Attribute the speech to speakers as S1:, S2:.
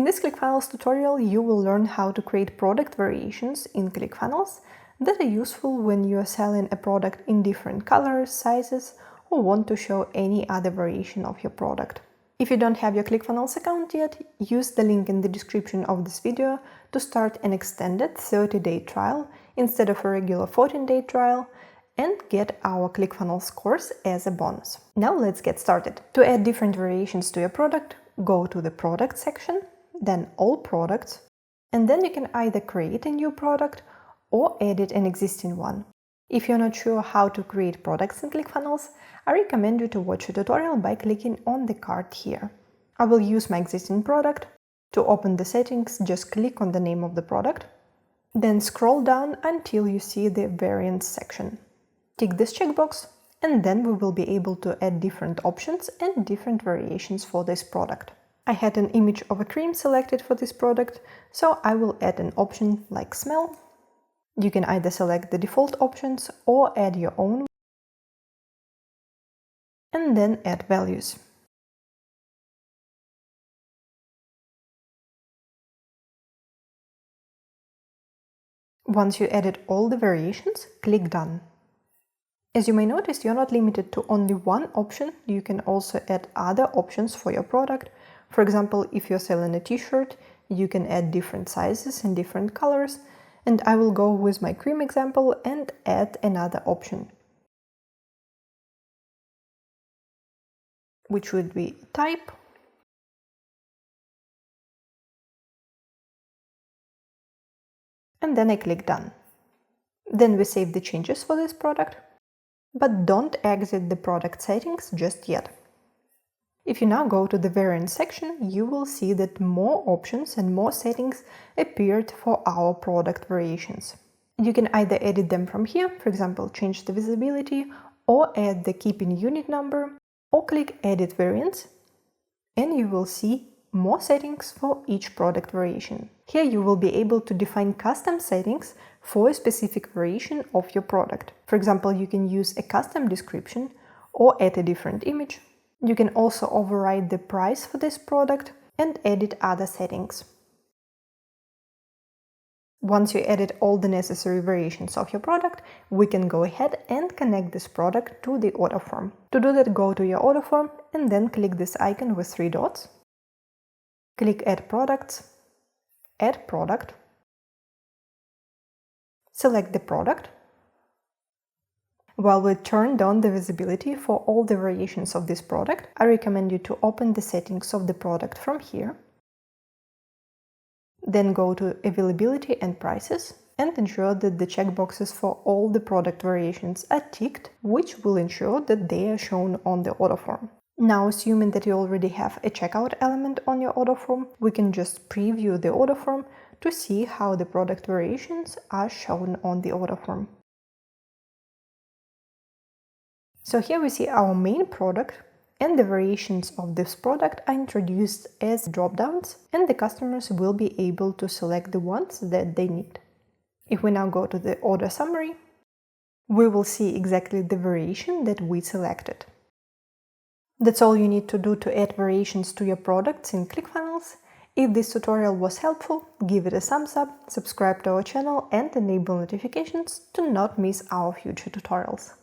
S1: In this ClickFunnels tutorial, you will learn how to create product variations in ClickFunnels that are useful when you are selling a product in different colors, sizes, or want to show any other variation of your product. If you don't have your ClickFunnels account yet, use the link in the description of this video to start an extended 30-day trial instead of a regular 14-day trial and get our ClickFunnels course as a bonus. Now let's get started. To add different variations to your product, go to the product section, then all products, and then you can either create a new product or edit an existing one. If you're not sure how to create products in ClickFunnels, I recommend you to watch a tutorial by clicking on the card here. I will use my existing product. To open the settings, just click on the name of the product, then scroll down until you see the variants section. Tick this checkbox, and then we will be able to add different options and different variations for this product. I had an image of a cream selected for this product, so I will add an option like smell. You can either select the default options or add your own, and then add values. Once you added all the variations, click Done. As you may notice, you're not limited to only one option. You can also add other options for your product. For example, if you're selling a t-shirt, you can add different sizes and different colors. And I will go with my cream example and add another option, which would be type. And then I click Done. Then we save the changes for this product, but don't exit the product settings just yet. If you now go to the variants section, you will see that more options and more settings appeared for our product variations. You can either edit them from here, for example, change the visibility, or add the keep in unit number, or click Edit Variants, and you will see more settings for each product variation. Here you will be able to define custom settings for a specific variation of your product. For example, you can use a custom description or add a different image. You can also override the price for this product and edit other settings. Once you edit all the necessary variations of your product, we can go ahead and connect this product to the order form. To do that, go to your order form and then click this icon with 3 dots. Click Add Products, Add Product, select the product. While we turned on the visibility for all the variations of this product, I recommend you to open the settings of the product from here. Then go to Availability and Prices and ensure that the checkboxes for all the product variations are ticked, which will ensure that they are shown on the order form. Now, assuming that you already have a checkout element on your order form, we can just preview the order form to see how the product variations are shown on the order form. So here we see our main product, and the variations of this product are introduced as drop-downs, and the customers will be able to select the ones that they need. If we now go to the order summary, we will see exactly the variation that we selected. That's all you need to do to add variations to your products in ClickFunnels. If this tutorial was helpful, give it a thumbs up, subscribe to our channel and enable notifications to not miss our future tutorials.